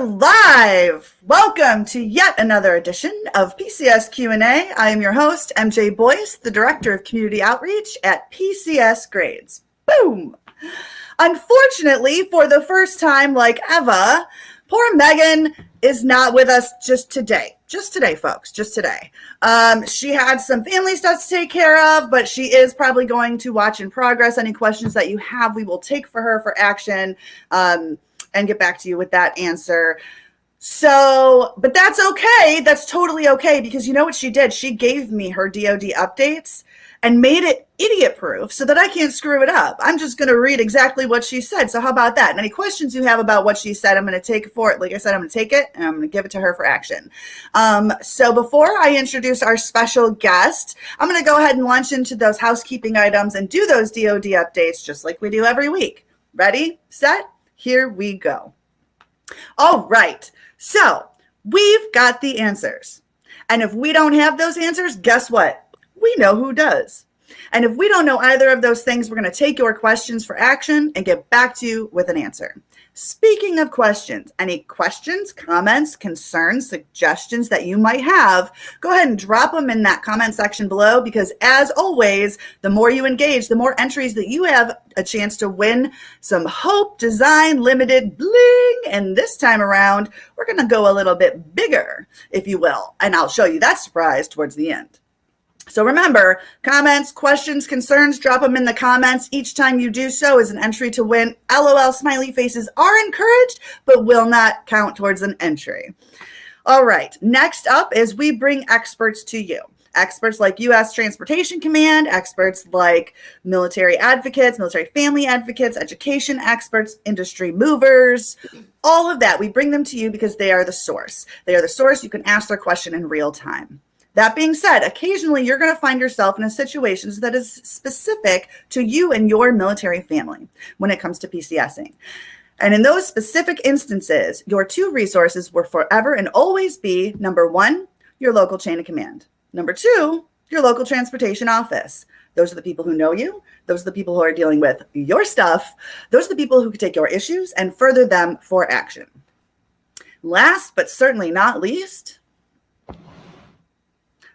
live. Welcome to yet another edition of PCS Q&A. I am your host, MJ Boyce, the Director of Community Outreach at PCS Grades. Boom! Unfortunately, for the first time like ever, poor Megan is not with us just today. Just today, folks, just today. She had some family stuff to take care of, but she is probably going to watch in progress. Any questions that you have, we will take for her for action and get back to you with that answer. So, but that's okay. That's totally okay, because you know what she did? She gave me her DoD updates and made it idiot-proof so that I can't screw it up. I'm just going to read exactly what she said. So how about that? And any questions you have about what she said, I'm going to take it for it. Like I said, I'm going to take it and I'm going to give it to her for action. So before I introduce our special guest, I'm going to go ahead and launch into those housekeeping items and do those DoD updates just like we do every week. Ready, set, here we go. All right. So we've got the answers. And if we don't have those answers, guess what? We know who does. And if we don't know either of those things, we're going to take your questions for action and get back to you with an answer. Speaking of questions, any questions, comments, concerns, suggestions that you might have, go ahead and drop them in that comment section below, because as always, the more you engage, the more entries that you have a chance to win some Hope Design Limited bling. And this time around, we're going to go a little bit bigger, if you will. And I'll show you that surprise towards the end. So remember, comments, questions, concerns, drop them in the comments. Each time you do so is an entry to win. LOL smiley faces are encouraged, but will not count towards an entry. All right, next up is we bring experts to you. Experts like U.S. Transportation Command, experts like military advocates, military family advocates, education experts, industry movers, all of that. We bring them to you because they are the source. They are the source. You can ask their question in real time. That being said, occasionally you're going to find yourself in a situation that is specific to you and your military family when it comes to PCSing. And in those specific instances, your two resources will forever and always be, number one, your local chain of command. Number two, your local transportation office. Those are the people who know you. Those are the people who are dealing with your stuff. Those are the people who can take your issues and further them for action. Last, but certainly not least,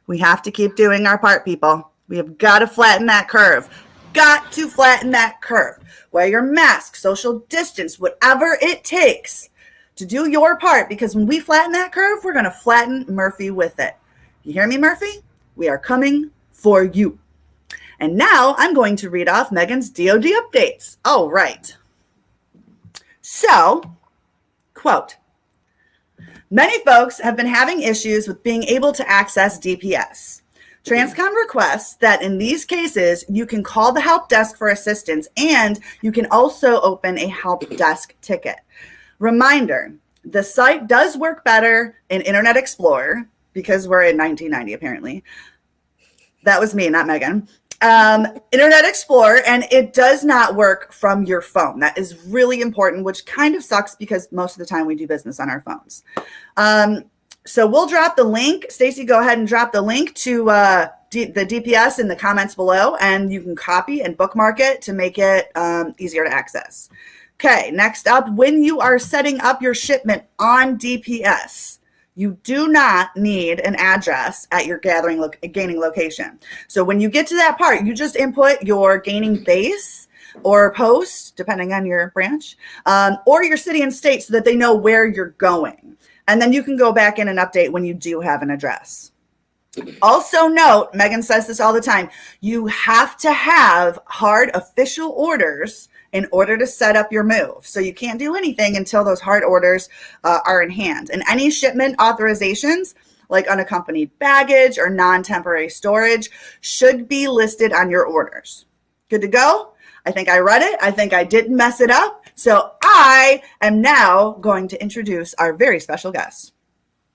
we have to keep doing our part, people. We have got to flatten that curve. Got to flatten that curve. Wear your mask, social distance, whatever it takes to do your part, because when we flatten that curve, we're going to flatten Murphy with it. You hear me, Murphy? We are coming for you. And now I'm going to read off Megan's DoD updates. All right. So, quote, many folks have been having issues with being able to access DPS. Transcom requests that in these cases, you can call the help desk for assistance, and you can also open a help desk ticket. Reminder, the site does work better in Internet Explorer, because we're in 1990 apparently. That was me, not Megan. Internet Explorer, and it does not work from your phone. That is really important, which kind of sucks because most of the time we do business on our phones. So we'll drop the link. Stacy, go ahead and drop the link to the DPS in the comments below, and you can copy and bookmark it to make it easier to access. Okay, next up, when you are setting up your shipment on DPS, you do not need an address at your gaining location. So when you get to that part, you just input your gaining base or post, depending on your branch, or your city and state so that they know where you're going. And then you can go back in and update when you do have an address. Also note, Megan says this all the time, you have to have hard official orders in order to set up your move. So you can't do anything until those hard orders are in hand. And any shipment authorizations, like unaccompanied baggage or non-temporary storage, should be listed on your orders. Good to go? I think I read it. I think I didn't mess it up. So I am now going to introduce our very special guest.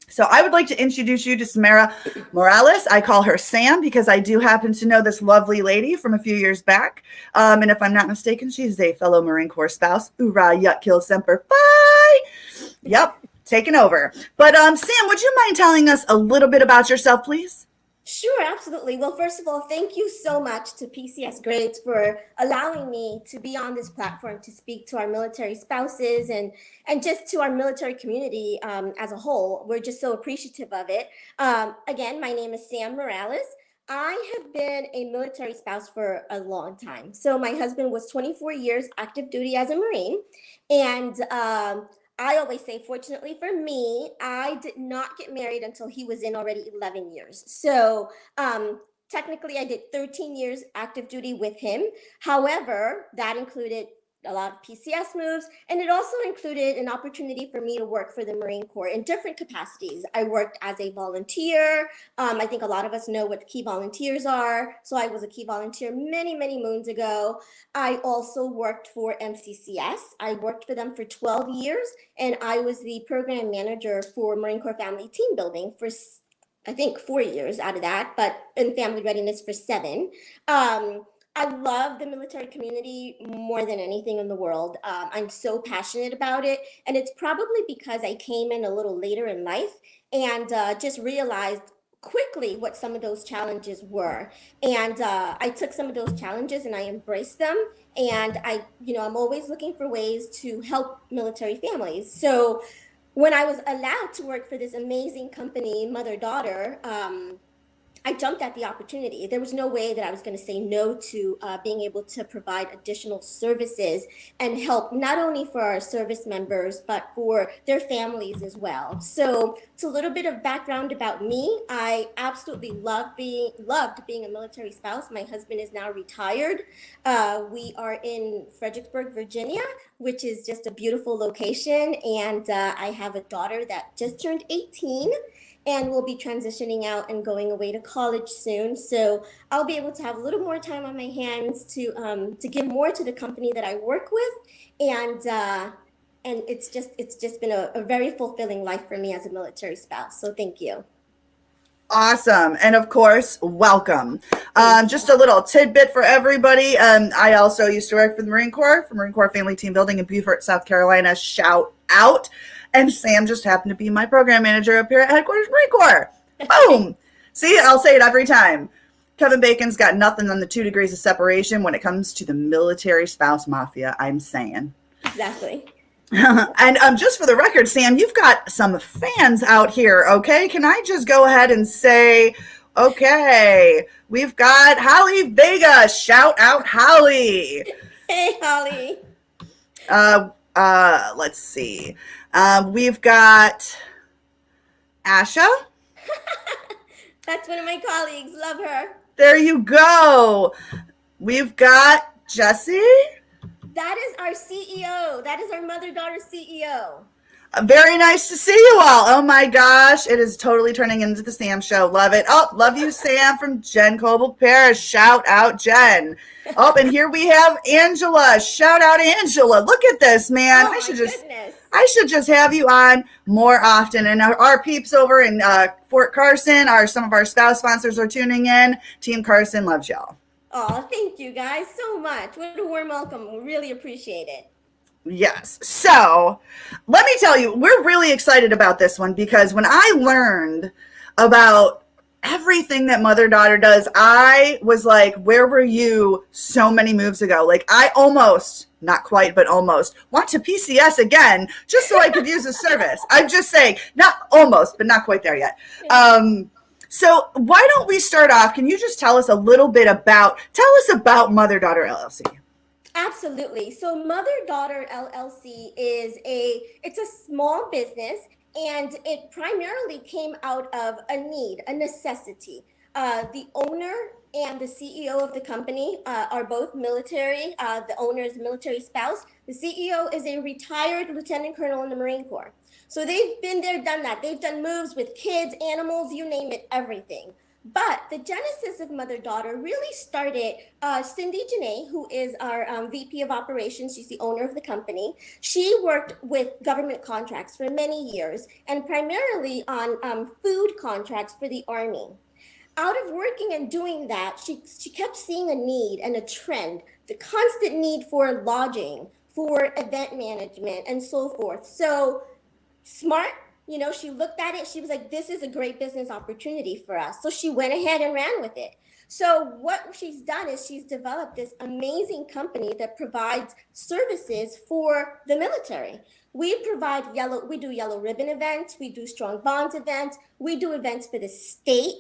So I would like to introduce you to Samara Morales. I call her Sam because I do happen to know this lovely lady from a few years back. And if I'm not mistaken, she's a fellow Marine Corps spouse. Hoorah, yut, kill, semper, fi. Yep, taking over. But Sam, would you mind telling us a little bit about yourself, please? Sure, absolutely. Well, first of all, thank you so much to PCS Grades for allowing me to be on this platform to speak to our military spouses and just to our military community as a whole. We're just so appreciative of it. Again, my name is Sam Morales. I have been a military spouse for a long time. So my husband was 24 years active duty as a Marine, and I always say, fortunately for me, I did not get married until he was in already 11 years. So, technically, I did 13 years active duty with him. However, that included a lot of PCS moves, and it also included an opportunity for me to work for the Marine Corps in different capacities. I worked as a volunteer. I think a lot of us know what key volunteers are. So I was a key volunteer many, many moons ago. I also worked for MCCS. I worked for them for 12 years, and I was the program manager for Marine Corps Family Team Building for I think 4 years out of that, but in family readiness for 7. I love the military community more than anything in the world. I'm so passionate about it, and it's probably because I came in a little later in life and just realized quickly what some of those challenges were. And I took some of those challenges and I embraced them. And I'm always looking for ways to help military families. So when I was allowed to work for this amazing company, Mother Daughter, I jumped at the opportunity. There was no way that I was going to say no to being able to provide additional services and help not only for our service members, but for their families as well. So it's a little bit of background about me. I absolutely loved being a military spouse. My husband is now retired. We are in Fredericksburg, Virginia, which is just a beautiful location. And I have a daughter that just turned 18 and will be transitioning out and going away to college soon. So I'll be able to have a little more time on my hands to give more to the company that I work with, and it's just been a very fulfilling life for me as a military spouse. So thank you. Awesome. And of course, welcome. Thank Just a little tidbit for everybody. I also used to work for the Marine Corps, for Marine Corps Family Team Building in Beaufort, South Carolina. Shout out. And Sam just happened to be my program manager up here at Headquarters Marine Corps. Boom. See, I'll say it every time. Kevin Bacon's got nothing on the 2 degrees of separation when it comes to the military spouse mafia, I'm saying. Exactly. And just for the record, Sam, you've got some fans out here, okay? Can I just go ahead and say, okay, we've got Holly Vega. Shout out, Holly. Hey, Holly. Let's see. We've got Asha. That's one of my colleagues. Love her. There you go. We've got Jesse. That is our CEO. That is our mother-daughter CEO. Very nice to see you all. Oh my gosh, it is totally turning into the Sam show. Love it. Oh, love you, Sam from Jen Coble Parish. Shout out, Jen. Oh, and here we have Angela. Shout out, Angela. Look at this, man. Oh, I should just have you on more often. And our peeps over in Fort Carson, some of our spouse sponsors are tuning in. Team Carson loves y'all. Oh, thank you guys so much. What a warm welcome. We really appreciate it. Yes. So let me tell you, we're really excited about this one because when I learned about everything that Mother Daughter does, I was like, where were you so many moves ago? Like I almost, not quite, but almost want to PCS again just so I could use the service. I'm just saying, not almost, but not quite there yet. So why don't we start off? Can you just tell us about Mother Daughter LLC? Absolutely. So Mother Daughter LLC it's a small business, and it primarily came out of a need, a necessity. The owner and the CEO of the company are both military. The owner is a military spouse. The CEO is a retired lieutenant colonel in the Marine Corps. So they've been there, done that. They've done moves with kids, animals, you name it, everything. But the genesis of Mother Daughter really started, Cindy Janae, who is our VP of operations, she's the owner of the company. She worked with government contracts for many years, and primarily on food contracts for the Army. Out of working and doing that, she kept seeing a need and a trend, the constant need for lodging, for event management, and so forth. So smart, She looked at it. She was like, this is a great business opportunity for us. So she went ahead and ran with it. So what she's done is she's developed this amazing company that provides services for the military. We do yellow ribbon events, we do strong bonds events, we do events for the state.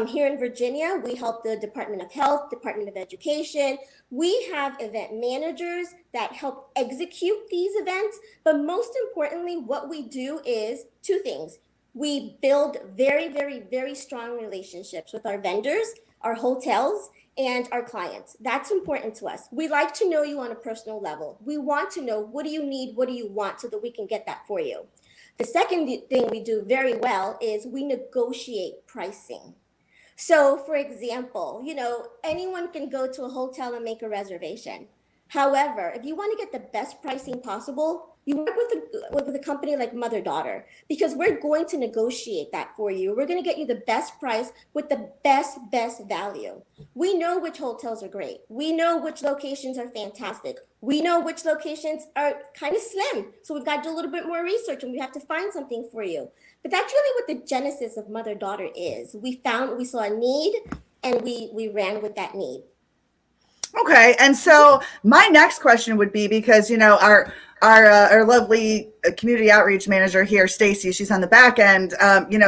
Here in Virginia, we help the Department of Health, Department of Education. We have event managers that help execute these events. But most importantly, what we do is two things. We build very, very, very strong relationships with our vendors, our hotels, and our clients. That's important to us. We like to know you on a personal level. We want to know, what do you need? What do you want, so that we can get that for you? The second thing we do very well is we negotiate pricing. So for example, anyone can go to a hotel and make a reservation. However, if you want to get the best pricing possible, you work with a company like Mother Daughter, because we're going to negotiate that for you. We're going to get you the best price with the best value. We know which hotels are great. We know which locations are fantastic. We know which locations are kind of slim. So we've got to do a little bit more research, and we have to find something for you. But that's really what the genesis of Mother Daughter is. We saw a need, and we ran with that need. Okay, and so my next question would be, because our lovely community outreach manager here, Stacy, she's on the back end.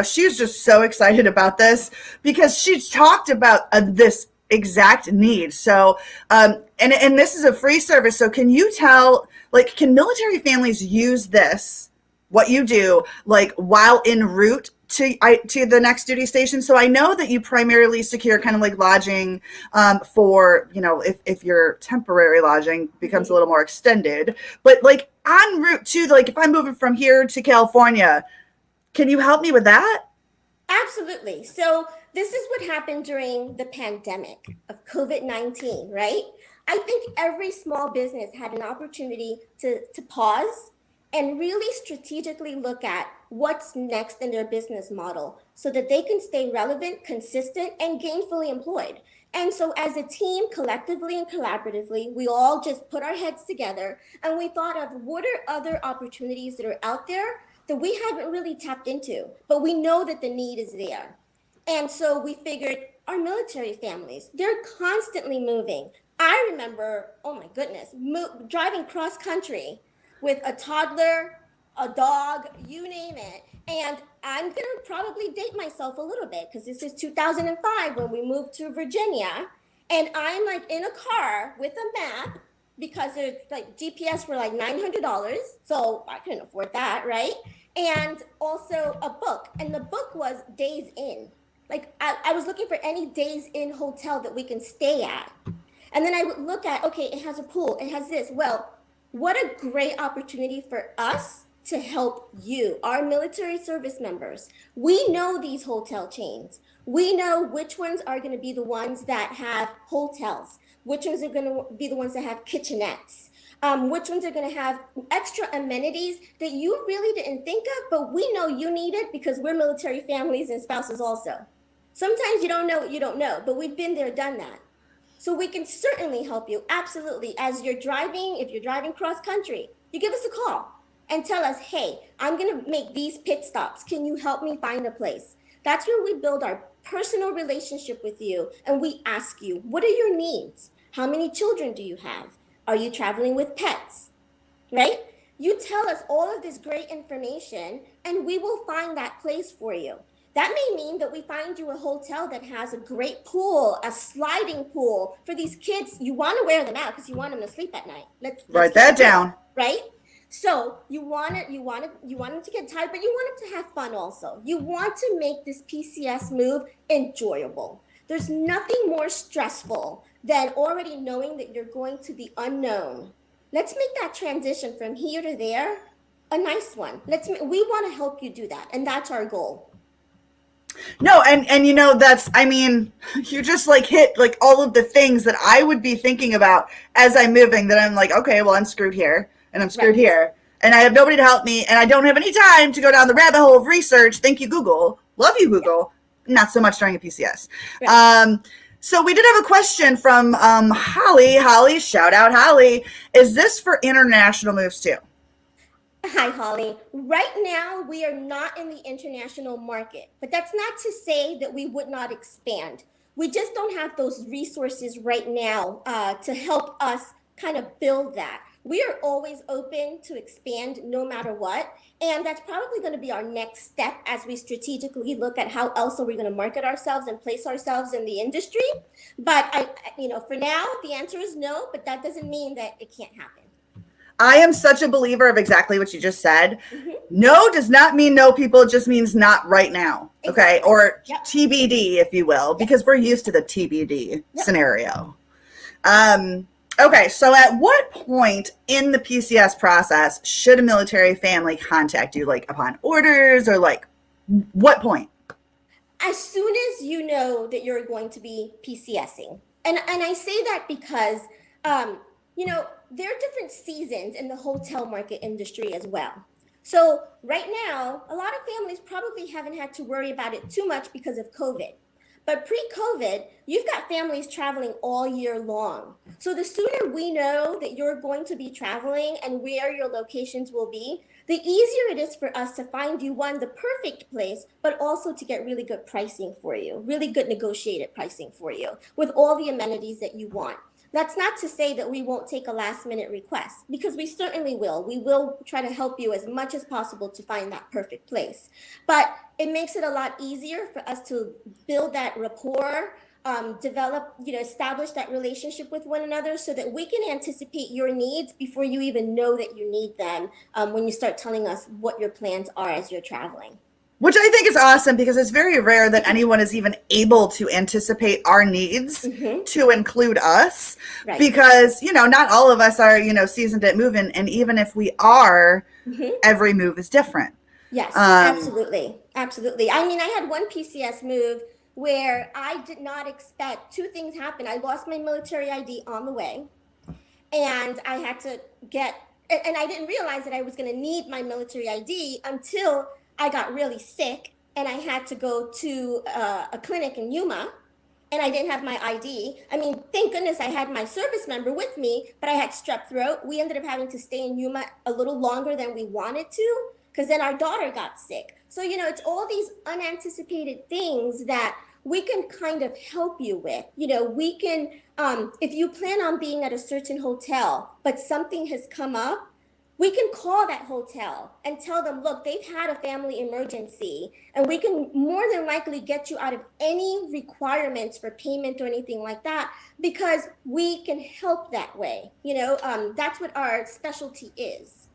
She's just so excited about this, because she's talked about this exact need. So, and this is a free service. So can you tell, can military families use this, what you do, while en route to the next duty station? So I know that you primarily secure kind of like lodging for, if your temporary lodging becomes a little more extended, but en route to, if I'm moving from here to California, can you help me with that? Absolutely. So this is what happened during the pandemic of COVID-19, right? I think every small business had an opportunity to pause and really strategically look at what's next in their business model, so that they can stay relevant, consistent, and gainfully employed. And so as a team, collectively and collaboratively, we all just put our heads together, and we thought of, what are other opportunities that are out there that we haven't really tapped into, but we know that the need is there. And so we figured, our military families, they're constantly moving. I remember, oh my goodness, driving cross country with a toddler, a dog, you name it. And I'm going to probably date myself a little bit, because this is 2005 when we moved to Virginia. And I'm in a car with a map, because there's GPS were $900. So I couldn't afford that, right? And also a book. And the book was Days Inn. I was looking for any Days Inn hotel that we can stay at. And then I would look at, okay, it has a pool, it has this. Well, what a great opportunity for us to help you, our military service members. We know these hotel chains. We know which ones are going to be the ones that have hotels, which ones are going to be the ones that have kitchenettes, which ones are going to have extra amenities that you really didn't think of, but we know you need it, because we're military families and spouses also. Sometimes you don't know what you don't know, but we've been there, done that. So we can certainly help you, absolutely. As you're driving, if you're driving cross country, you give us a call and tell us, hey, I'm going to make these pit stops. Can you help me find a place? That's where we build our personal relationship with you, and we ask you, what are your needs? How many children do you have? Are you traveling with pets? Right? You tell us all of this great information, and we will find that place for you. That may mean that we find you a hotel that has a great pool, a sliding pool for these kids. You want to wear them out because you want them to sleep at night. Let's write that down. Right? So you want them to get tired, but you want them to have fun also. You want to make this PCS move enjoyable. There's nothing more stressful than already knowing that you're going to the unknown. Let's make that transition from here to there a nice one. We want to help you do that, and that's our goal. No, and you just hit all of the things that I would be thinking about as I'm moving, that I'm okay, well, I'm screwed here and I'm screwed here, and I have nobody to help me, and I don't have any time to go down the rabbit hole of research. Thank you, Google. Love you, Google. Yeah. Not so much during a PCS. Right. So we did have a question from Holly. Holly, shout out Holly. Is this for international moves too? Hi, Holly. Right now, we are not in the international market, but that's not to say that we would not expand. We just don't have those resources right now to help us kind of build that. We are always open to expand no matter what. And that's probably going to be our next step as we strategically look at how else are we going to market ourselves and place ourselves in the industry. But for now, the answer is no, but that doesn't mean that it can't happen. I am such a believer of exactly what you just said. Mm-hmm. No does not mean no, people. It just means not right now. Okay. Exactly. Or Yep. TBD, if you will, because we're used to the TBD Yep. scenario. Okay. So at what point in the PCS process should a military family contact you? Like upon orders or like what point? As soon as you know that you're going to be PCSing. And I say that because, there are different seasons in the hotel market industry as well. So right now, a lot of families probably haven't had to worry about it too much because of COVID. But pre-COVID, you've got families traveling all year long. So the sooner we know that you're going to be traveling and where your locations will be, the easier it is for us to find you, one, the perfect place, but also to get really good pricing for you, really good negotiated pricing for you with all the amenities that you want. That's not to say that we won't take a last minute request, because we certainly will. We will try to help you as much as possible to find that perfect place. But it makes it a lot easier for us to build that rapport, develop, establish that relationship with one another so that we can anticipate your needs before you even know that you need them, when you start telling us what your plans are as you're traveling. Which I think is awesome because it's very rare that anyone is even able to anticipate our needs Mm-hmm. to include us. Right. Because, not all of us are, seasoned at moving. And even if we are, Mm-hmm. every move is different. Yes, absolutely. Absolutely. I mean, I had one PCS move where I did not expect two things happen. I lost my military ID on the way, and I had to and I didn't realize that I was going to need my military ID until I got really sick and I had to go to a clinic in Yuma, and I didn't have my ID. I mean, thank goodness I had my service member with me, but I had strep throat. We ended up having to stay in Yuma a little longer than we wanted to because then our daughter got sick. So, it's all these unanticipated things that we can kind of help you with. We can, if you plan on being at a certain hotel, but something has come up, we can call that hotel and tell them, look, they've had a family emergency, and we can more than likely get you out of any requirements for payment or anything like that, because we can help that way. That's what our specialty is.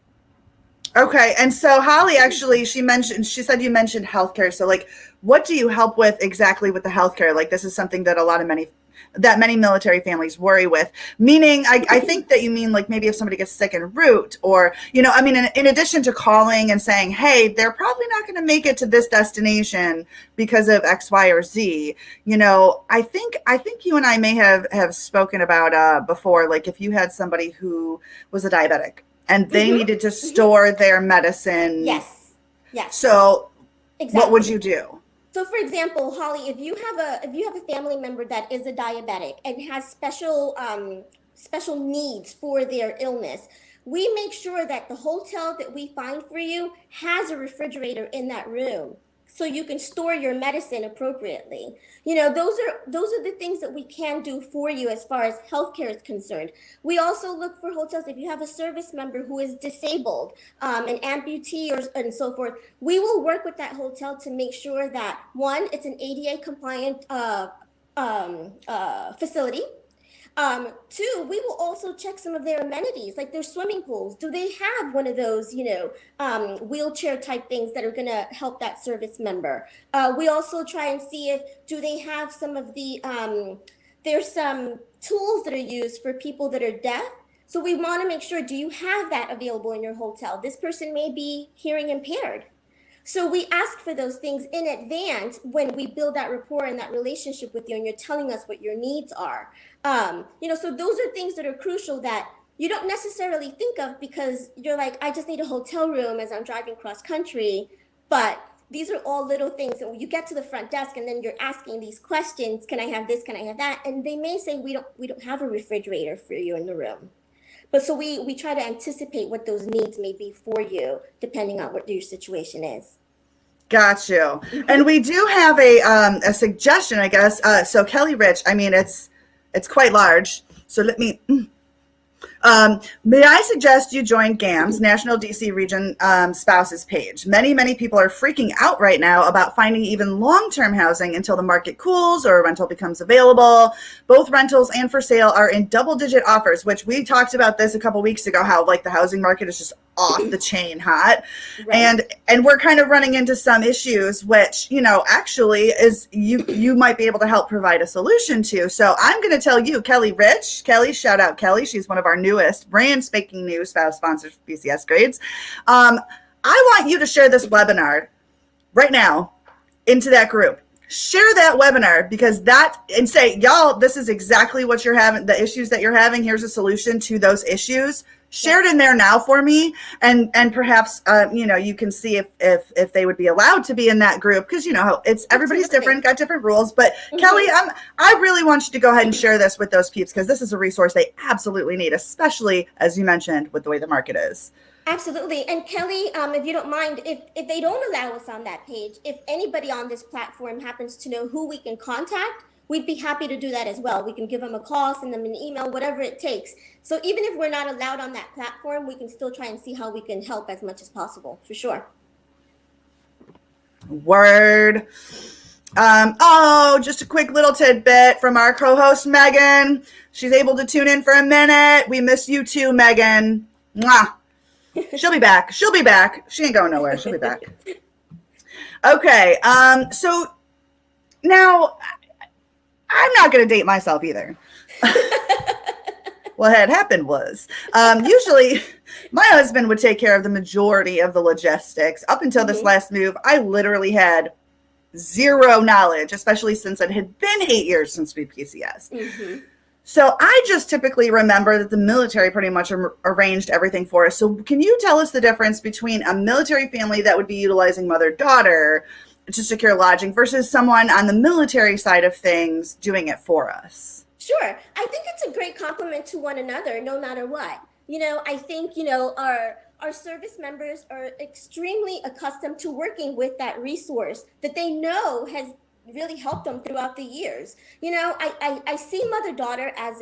Okay. And so Holly, actually, she said you mentioned healthcare. So like, what do you help with exactly with the healthcare? Like, this is something that many military families worry with, meaning I think that you mean like maybe if somebody gets sick en route or, I mean, in addition to calling and saying, hey, they're probably not going to make it to this destination because of X, Y, or Z, I think you and I may have spoken about before, like if you had somebody who was a diabetic and they Mm-hmm. needed to store their medicine. Yes. Yes. So exactly. What would you do? So, for example, Holly, if you have a family member that is a diabetic and has special needs for their illness, we make sure that the hotel that we find for you has a refrigerator in that room, so you can store your medicine appropriately. Those are the things that we can do for you as far as healthcare is concerned. We also look for hotels if you have a service member who is disabled, an amputee, and so forth. We will work with that hotel to make sure that, one, it's an ADA compliant facility. Two, we will also check some of their amenities, like their swimming pools. Do they have one of those, wheelchair type things that are going to help that service member? We also try and see if do they have some of the there's some tools that are used for people that are deaf. So we want to make sure, do you have that available in your hotel? This person may be hearing impaired. So we ask for those things in advance when we build that rapport and that relationship with you, and you're telling us what your needs are. So those are things that are crucial that you don't necessarily think of because you're like, I just need a hotel room as I'm driving cross country. But these are all little things that when you get to the front desk and then you're asking these questions, can I have this? Can I have that? And they may say, we don't have a refrigerator for you in the room. But so we try to anticipate what those needs may be for you, depending on what your situation is. Got you. And we do have a suggestion, I guess. So Kelly Rich, I mean, it's quite large. So let me. May I suggest you join GAM's National DC Region Spouses page? Many people are freaking out right now about finding even long-term housing until the market cools or a rental becomes available. Both rentals and for sale are in double-digit offers, which we talked about this a couple weeks ago, how like the housing market is just off the chain hot. Right. And we're kind of running into some issues, which, you know, actually is you might be able to help provide a solution to. So I'm going to tell you, Kelly Rich, shout out Kelly. She's one of our newest brand spanking new spouse sponsors for PCS Grades. I want you to share this webinar right now into that group. Share that webinar because and say, y'all, this is exactly what you're having, the issues that you're having. Here's a solution to those issues. Share it in there now for me, and perhaps you know, you can see if they would be allowed to be in that group, because you know it's everybody's different, got different rules. But Kelly, I really want you to go ahead and share this with those peeps, because this is a resource they absolutely need, especially as you mentioned with the way the market is. Absolutely. And Kelly, if you don't mind, if they don't allow us on that page, if anybody on this platform happens to know who we can contact, we'd be happy to do that as well. We can give them a call, send them an email, whatever it takes. So even if we're not allowed on that platform, we can still try and see how we can help as much as possible, for sure. Word. Just a quick little tidbit from our co-host, Megan. She's able to tune in for a minute. We miss you too, Megan. Mwah. She'll be back. She ain't going nowhere. She'll be back. Okay. So now I'm not going to date myself either. What had happened was usually my husband would take care of the majority of the logistics. Up until this last move, I literally had zero knowledge, especially since it had been 8 years since we PCS. Mm-hmm. So I just typically remember that the military pretty much arranged everything for us. So can you tell us the difference between a military family that would be utilizing mother-daughter to secure lodging versus someone on the military side of things doing it for us? Sure. I think it's a great compliment to one another, no matter what. You know, I think, you know, our service members are extremely accustomed to working with that resource that they know has really helped them throughout the years. You know, I see mother-daughter as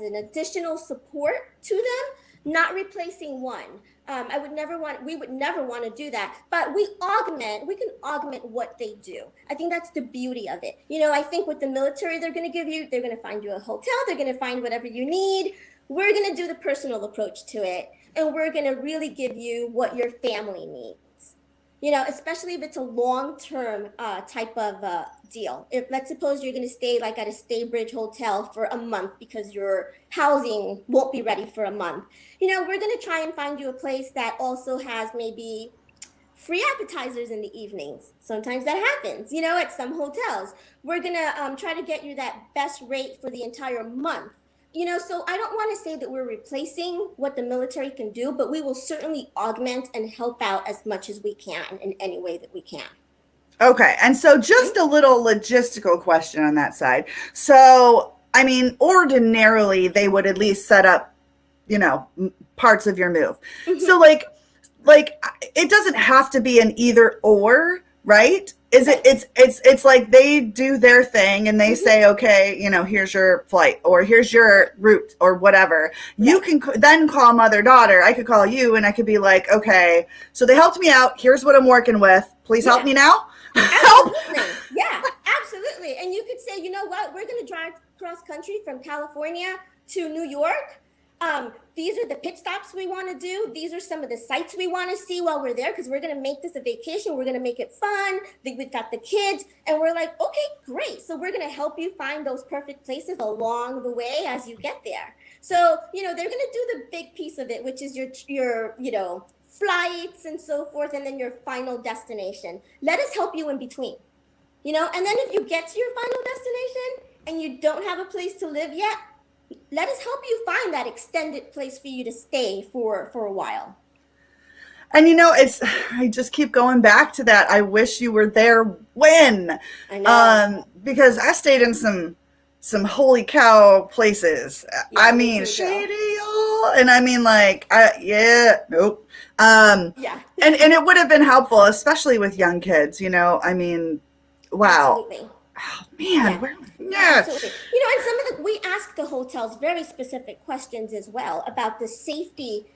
an additional support to them, not replacing one. We would never want to do that, but we can augment what they do. I think that's the beauty of it. You know, I think with the military, they're going to find you a hotel, they're going to find whatever you need. We're going to do the personal approach to it, and we're going to really give you what your family needs. You know, especially if it's a long-term type of deal. If let's suppose you're going to stay like at a Staybridge hotel for a month because your housing won't be ready for a month. You know, we're going to try and find you a place that also has maybe free appetizers in the evenings. Sometimes that happens, you know, at some hotels. We're going to try to get you that best rate for the entire month. You know, so I don't want to say that we're replacing what the military can do, but we will certainly augment and help out as much as we can in any way that we can. Okay. And so just a little logistical question on that side. So, I mean, ordinarily they would at least set up, you know, parts of your move. Mm-hmm. So like it doesn't have to be an either or, right? It's like they do their thing and they say, okay, you know, here's your flight or here's your route or whatever. You can then call mother-daughter. I could call you and I could be like, okay, so they helped me out. Here's what I'm working with. Please help me now. Absolutely. Yeah, absolutely. And you could say, you know what, we're going to drive cross country from California to New York. These are the pit stops we want to do. These are some of the sites we want to see while we're there, because we're going to make this a vacation. We're going to make it fun. We've got the kids and we're like, okay, great. So we're going to help you find those perfect places along the way as you get there. So, you know, they're going to do the big piece of it, which is your, you know, flights and so forth, and then your final destination. Let us help you in between, you know, and then if you get to your final destination and you don't have a place to live yet, let us help you find that extended place for you to stay for a while. And you know, I just keep going back to that. I wish you were there when, I know. Because I stayed in some holy cow places. Yeah, I mean, shady old And I mean, like, nope. Yeah. And it would have been helpful, especially with young kids, I mean, wow. Absolutely. Oh, man, Yeah. yeah. Absolutely. And we ask the hotels very specific questions as well about the safety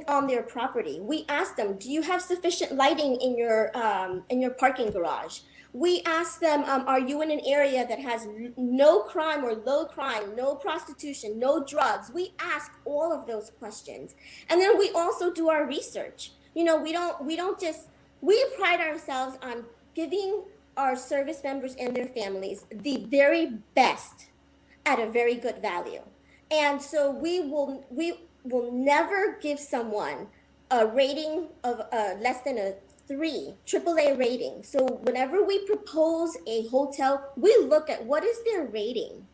on their property. We ask them, do you have sufficient lighting in your parking garage? We ask them, are you in an area that has no crime or low crime, no prostitution, no drugs? We ask all of those questions. And then we also do our research. We pride ourselves on giving our service members and their families the very best at a very good value. And so we will never give someone a rating of less than a 3 AAA rating. So whenever we propose a hotel, we look at what is their rating.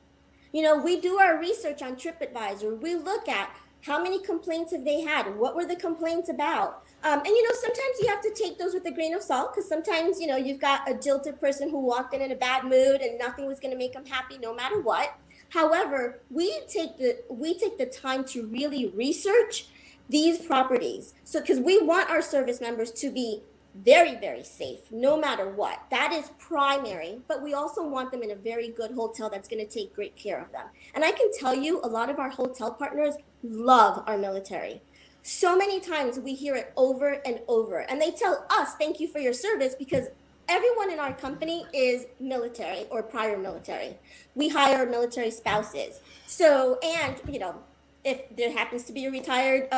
We do our research on TripAdvisor. We look at how many complaints have they had? What were the complaints about? And sometimes you have to take those with a grain of salt, because sometimes you've got a jilted person who walked in a bad mood and nothing was going to make them happy no matter what. However, we take the time to really research these properties, so because we want our service members to be very, very safe no matter what. That is primary, but we also want them in a very good hotel that's going to take great care of them. And I can tell you, a lot of our hotel partners love our military. So many times we hear it over and over, and they tell us, thank you for your service, because everyone in our company is military or prior military. We hire military spouses. So, and if there happens to be a retired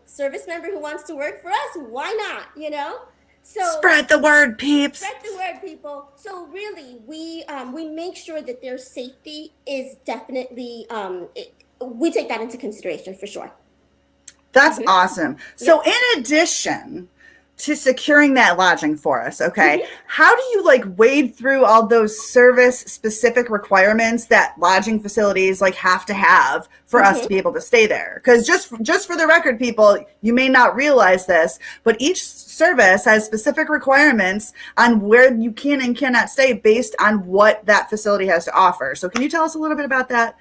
service member who wants to work for us, why not? So Spread the word, peeps. spread the word, people. So really, we make sure that their safety is definitely we take that into consideration for sure. That's awesome. So in addition to securing that lodging for us, okay, how do you wade through all those service specific requirements that lodging facilities have to have for us to be able to stay there? Because just for the record, people, you may not realize this, but each service has specific requirements on where you can and cannot stay based on what that facility has to offer. So can you tell us a little bit about that?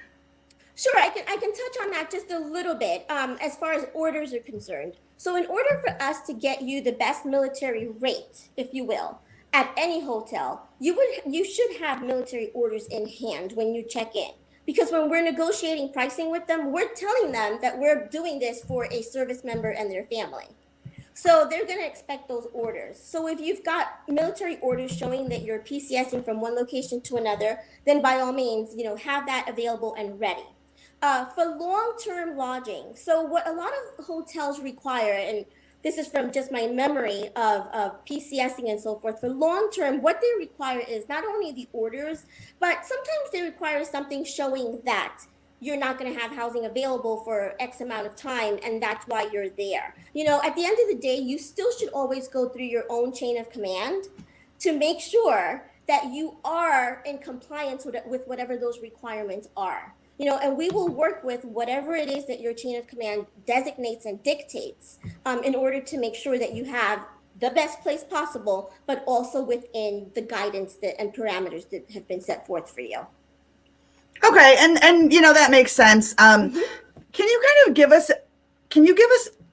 Sure, I can touch on that just a little bit as far as orders are concerned. So in order for us to get you the best military rate, if you will, at any hotel, you should have military orders in hand when you check in. Because when we're negotiating pricing with them, we're telling them that we're doing this for a service member and their family. So they're going to expect those orders. So if you've got military orders showing that you're PCSing from one location to another, then by all means, have that available and ready. For long-term lodging, so what a lot of hotels require, and this is from just my memory of PCSing and so forth, for long-term, what they require is not only the orders, but sometimes they require something showing that you're not going to have housing available for X amount of time, and that's why you're there. At the end of the day, you still should always go through your own chain of command to make sure that you are in compliance with whatever those requirements are. And we will work with whatever it is that your chain of command designates and dictates in order to make sure that you have the best place possible, but also within the guidance and parameters that have been set forth for you. Okay, and that makes sense. Can you give us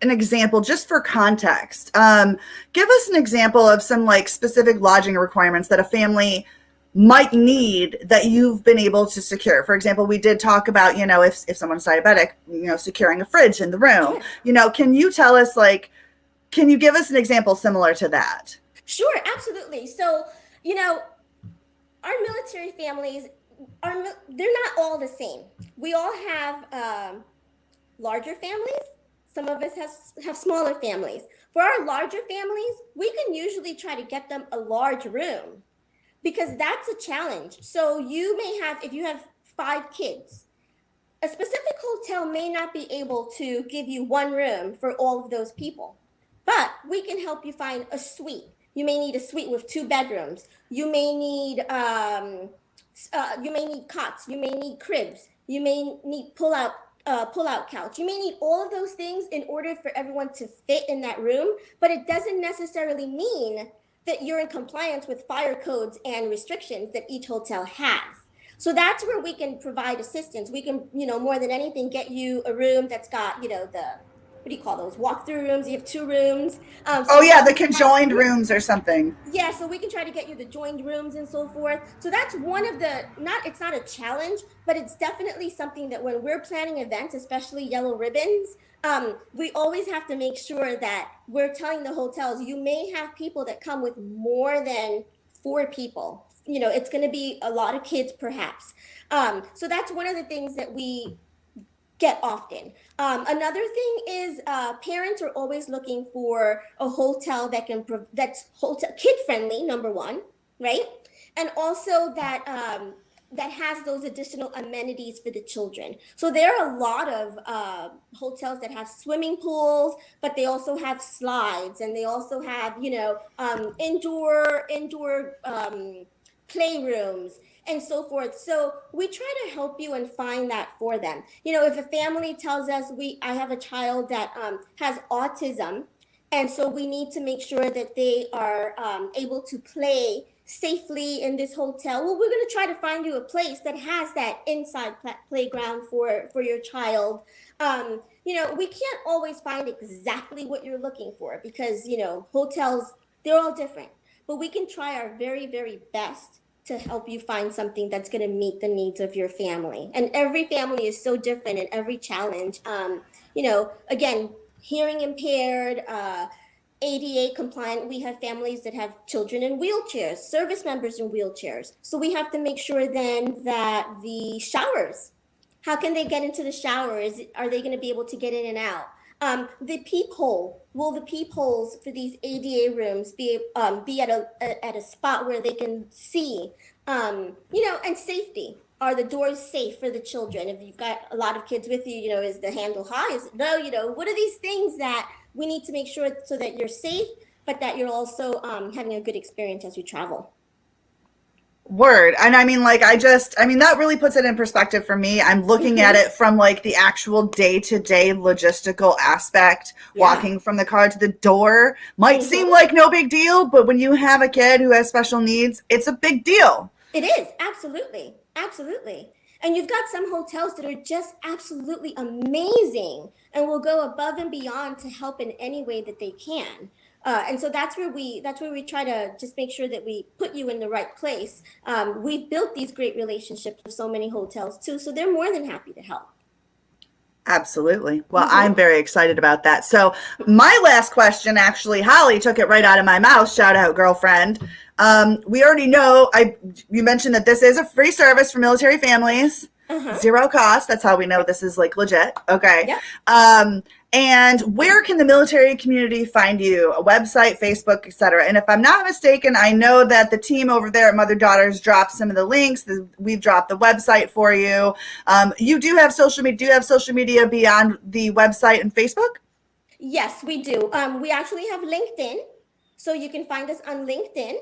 an example just for context? Give us an example of some specific lodging requirements that a family might need that you've been able to secure. For example, we did talk about, if someone's diabetic, securing a fridge in the room. Sure. Can you tell us, can you give us an example similar to that? Sure, absolutely. So, our military families they're not all the same. We all have larger families. Some of us have smaller families. For our larger families, we can usually try to get them a large room, because that's a challenge. So you may have, if you have 5 kids, a specific hotel may not be able to give you one room for all of those people, but we can help you find a suite. You may need a suite with 2 bedrooms. You may need cots. You may need cribs. You may need pull-out couch. You may need all of those things in order for everyone to fit in that room, but it doesn't necessarily mean that you're in compliance with fire codes and restrictions that each hotel has. So that's where we can provide assistance. We can, more than anything, get you a room that's got, what do you call those? Walk-through rooms. You have 2 rooms. So Oh you yeah, the can have, conjoined rooms or something. yeah, so we can try to get you the joined rooms and so forth. So that's one of the, it's not a challenge, but it's definitely something that when we're planning events, especially yellow ribbons, we always have to make sure that we're telling the hotels, you may have people that come with more than 4 people. It's going to be a lot of kids perhaps. So that's one of the things that we get often. Another thing is parents are always looking for a hotel that's hotel kid friendly, number one, right? And also that has those additional amenities for the children. So there are a lot of hotels that have swimming pools, but they also have slides, and they also have indoor playrooms and so forth. So we try to help you and find that for them. If a family tells us I have a child that has autism, and so we need to make sure that they are able to play safely in this hotel. Well, we're going to try to find you a place that has that inside playground for your child. We can't always find exactly what you're looking for because, hotels, they're all different. But we can try our very, very best to help you find something that's going to meet the needs of your family. And every family is so different, and every challenge. Again, hearing impaired, ADA compliant. We have families that have children in wheelchairs, service members in wheelchairs. So we have to make sure then that the showers, how can they get into the showers? Are they going to be able to get in and out? The peephole, will the peepholes for these ADA rooms be at a spot where they can see? And safety. Are the doors safe for the children? If you've got a lot of kids with you, is the handle high? Is it low? What are these things that we need to make sure so that you're safe, but that you're also having a good experience as you travel? Word. And I mean, that really puts it in perspective for me. I'm looking at it from like the actual day-to-day logistical aspect. Yeah. Walking from the car to the door might seem like no big deal, but when you have a kid who has special needs, it's a big deal. It is. Absolutely. Absolutely. And you've got some hotels that are just absolutely amazing and will go above and beyond to help in any way that they can. And so that's where we try to just make sure that we put you in the right place. We've built these great relationships with so many hotels too, so they're more than happy to help. Absolutely. Well, I'm very excited about that. So my last question, actually, Holly took it right out of my mouth. Shout out, girlfriend. We already know, you mentioned that this is a free service for military families. Zero cost. That's how we know this is like legit. Okay. Yep. And where can the military community find you? A website, Facebook, etc. And if I'm not mistaken, I know that the team over there at Mother Daughters dropped some of the links. We've dropped the website for you. You do have social media. Do you have social media beyond the website and Facebook? Yes, we do. We actually have LinkedIn. So you can find us on LinkedIn.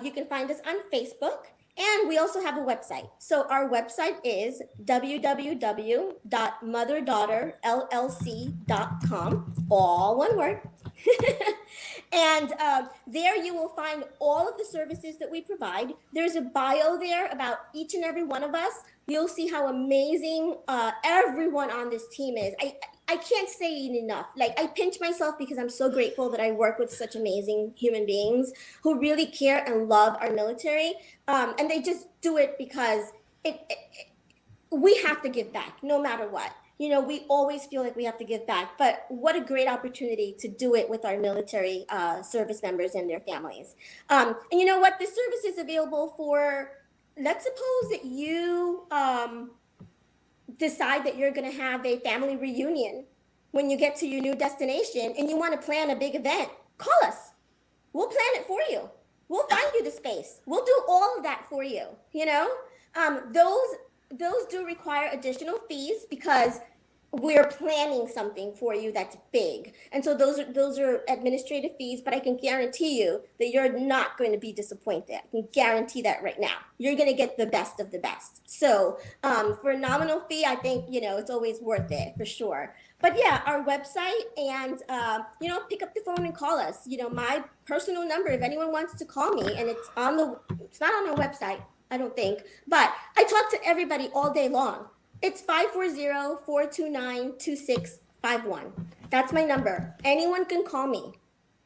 You can find us on Facebook. And we also have a website. So our website is www.motherdaughterllc.com, all one word. And there you will find all of the services that we provide. There's a bio there about each and every one of us. You'll see how amazing everyone on this team is. I can't say it enough. Like, I pinch myself because I'm so grateful that I work with such amazing human beings who really care and love our military. And they just do it because we have to give back no matter what. We always feel like we have to give back, but what a great opportunity to do it with our military service members and their families. And you know what? This service is available for, let's suppose that you decide that you're going to have a family reunion when you get to your new destination and you want to plan a big event. Call us. We'll plan it for you. We'll find you the space. We'll do all of that for you. Those do require additional fees because we're planning something for you that's big. And so those are administrative fees, but I can guarantee you that you're not going to be disappointed. I can guarantee that right now. You're going to get the best of the best. So for a nominal fee, I think, it's always worth it for sure. But yeah, our website and, pick up the phone and call us. My personal number, if anyone wants to call me, and it's not on our website, I don't think. But I talk to everybody all day long. It's 540-429-2651. That's my number. Anyone can call me.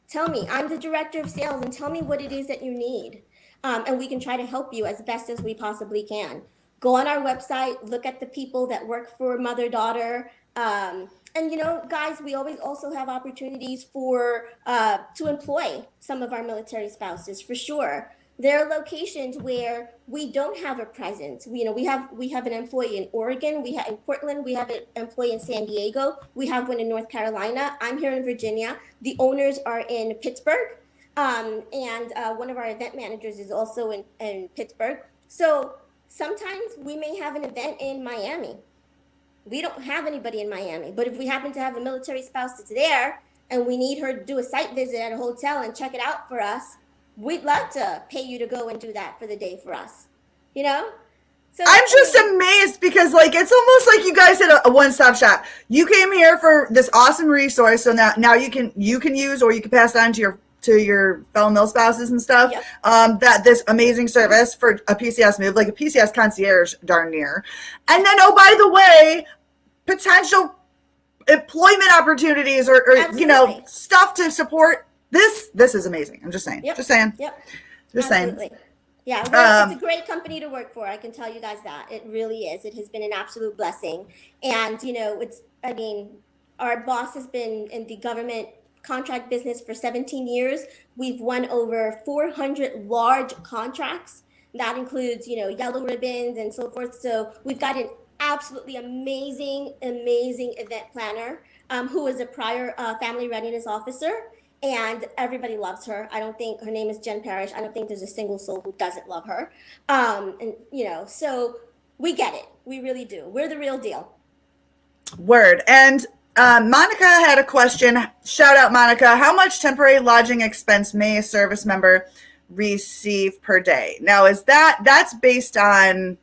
Tell me. I'm the director of sales, and tell me what it is that you need. And we can try to help you as best as we possibly can. Go on our website, look at the people that work for Mother Daughter. And guys, we always also have opportunities for to employ some of our military spouses, for sure. There are locations where we don't have a presence. We have an employee in Oregon, we have in Portland, we have an employee in San Diego, we have one in North Carolina. I'm here in Virginia. The owners are in Pittsburgh, and one of our event managers is also in Pittsburgh. So sometimes we may have an event in Miami. We don't have anybody in Miami, but if we happen to have a military spouse that's there and we need her to do a site visit at a hotel and check it out for us, we'd love to pay you to go and do that for the day for us. So I'm just amazed because it's almost like you guys had a one-stop shop. You came here for this awesome resource, so now you can use, or you can pass it on to your fellow mill spouses and stuff. Yep. That this amazing service for a PCS move, like a PCS concierge, darn near. And then, oh, by the way, potential employment opportunities or stuff to support this. This is amazing. I'm just saying. Yep. Just saying. Yep. Just Absolutely. saying. Yeah, it's a great company to work for. I can tell you guys that. It really is. It has been an absolute blessing. And, our boss has been in the government contract business for 17 years. We've won over 400 large contracts. That includes, yellow ribbons and so forth. So we've got an absolutely amazing event planner who is a prior family readiness officer. And everybody loves her. I don't think her name is Jen Parrish. I don't think there's a single soul who doesn't love her. So we get it. We really do. We're the real deal. Word. And Monica had a question. Shout out, Monica. How much temporary lodging expense may a service member receive per day? Now, that's based on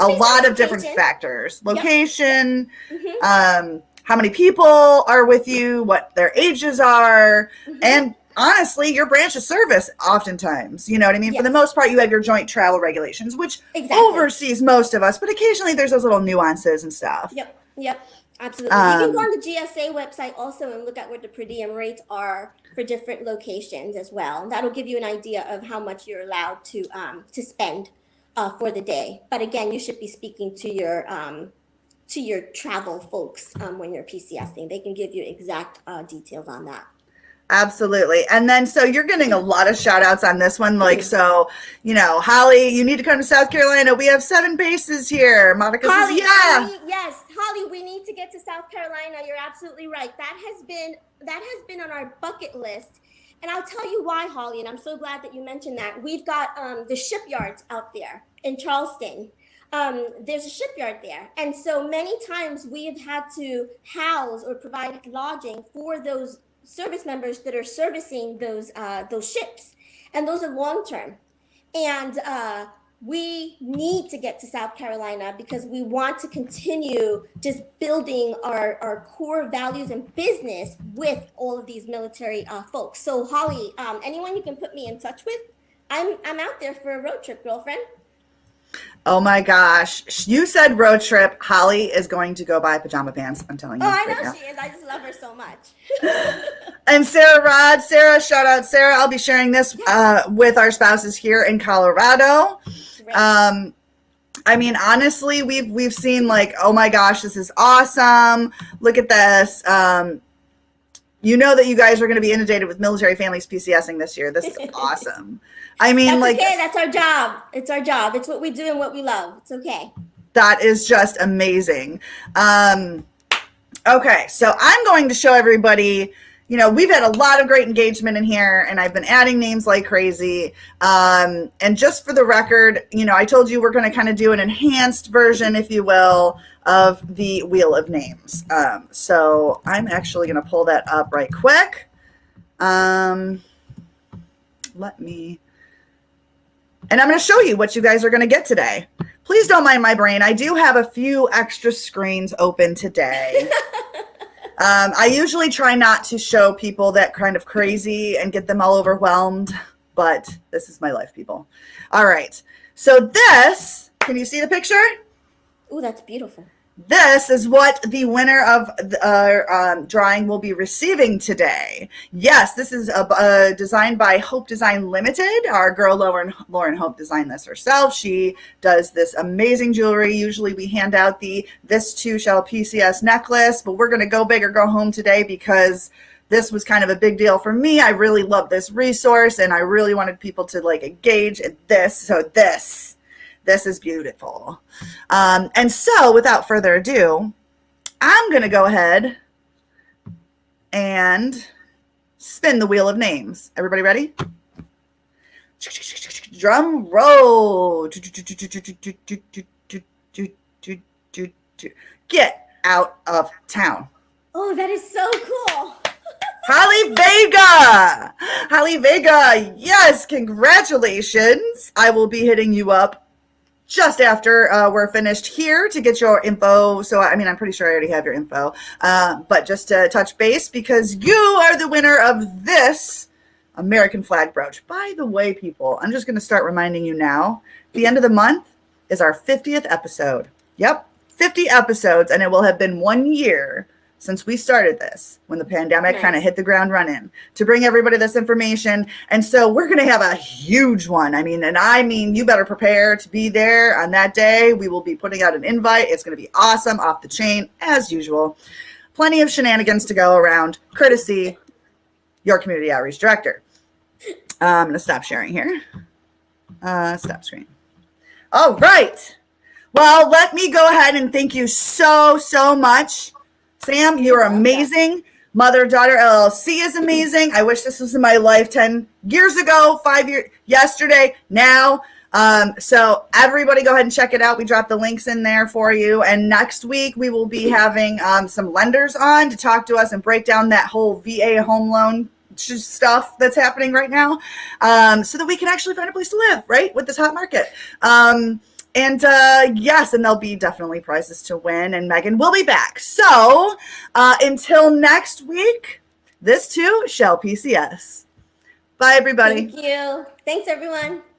a lot of different factors. Location, Mm-hmm. How many people are with you, what their ages are, and honestly, your branch of service oftentimes, you know what I mean? Yes. For the most part, you have your joint travel regulations, which oversees most of us, but occasionally there's those little nuances and stuff. Yep, absolutely. You can go on the GSA website also and look at what the per diem rates are for different locations as well. And that'll give you an idea of how much you're allowed to spend for the day. But again, you should be speaking to your travel folks when you're PCSing. They can give you exact details on that. Absolutely. And then, so you're getting a lot of shout outs on this one. Holly, you need to come to South Carolina. We have 7 bases here. Monica says, yeah. Holly, we need to get to South Carolina. You're absolutely right. That has been on our bucket list. And I'll tell you why, Holly, and I'm so glad that you mentioned that. We've got the shipyards out there in Charleston. There's a shipyard there. And so many times we have had to house or provide lodging for those service members that are servicing those ships. And those are long-term. And we need to get to South Carolina because we want to continue just building our core values and business with all of these military folks. So Holly, anyone you can put me in touch with, I'm out there for a road trip, girlfriend. Oh my gosh. You said road trip. Holly is going to go buy pajama pants. I'm telling you. Oh, I know she is. I just love her so much. And Sarah, shout out Sarah. I'll be sharing this with our spouses here in Colorado. Right. Honestly, we've seen oh my gosh, this is awesome. Look at this. You know that you guys are going to be inundated with military families PCSing this year. This is awesome. That's okay. That's our job. It's our job. It's what we do and what we love. It's okay. That is just amazing. Okay, so I'm going to show everybody, we've had a lot of great engagement in here, and I've been adding names like crazy. And just for the record, I told you we're going to kind of do an enhanced version, if you will, of the Wheel of Names. So I'm actually going to pull that up right quick. And I'm going to show you what you guys are going to get today. Please don't mind my brain. I do have a few extra screens open today. I usually try not to show people that kind of crazy and get them all overwhelmed, but this is my life, people. All right. So this, can you see the picture? Oh, that's beautiful. This is what the winner of the drawing will be receiving today. Yes, this is designed by Hope Design Limited. Our girl Lauren Hope designed this herself. She does this amazing jewelry. Usually we hand out the This Too Shall PCS necklace, but we're going to go big or go home today because this was kind of a big deal for me. I really love this resource and I really wanted people to like engage in this. So this is beautiful. And so without further ado, I'm going to go ahead and spin the wheel of names. Everybody ready? Drum roll. Get out of town. Oh, that is so cool. Holly Vega, yes, congratulations. I will be hitting you up just after we're finished here to get your info. So, I mean, I'm pretty sure I already have your info, but just to touch base because you are the winner of this American flag brooch. By the way, people, I'm just going to start reminding you now, the end of the month is our 50th episode. Yep, 50 episodes, and it will have been 1 year since we started this, when the pandemic kind of hit the ground running, to bring everybody this information. And so we're going to have a huge one. I mean, you better prepare to be there on that day. We will be putting out an invite. It's going to be awesome, off the chain, as usual. Plenty of shenanigans to go around, courtesy your community outreach director. I'm going to stop sharing here. Stop screen. All right. Well, let me go ahead and thank you so much. Sam, you're amazing. Mother-Daughter LLC is amazing. I wish this was in my life 10 years ago, 5 years, yesterday, now. So everybody go ahead and check it out. We dropped the links in there for you. And next week, we will be having some lenders on to talk to us and break down that whole VA home loan stuff that's happening right now, so that we can actually find a place to live, right, with this hot market. Yes, and there'll be definitely prizes to win, and Megan will be back. So until next week, this too shall PCS. Bye, everybody. Thank you. Thanks, everyone.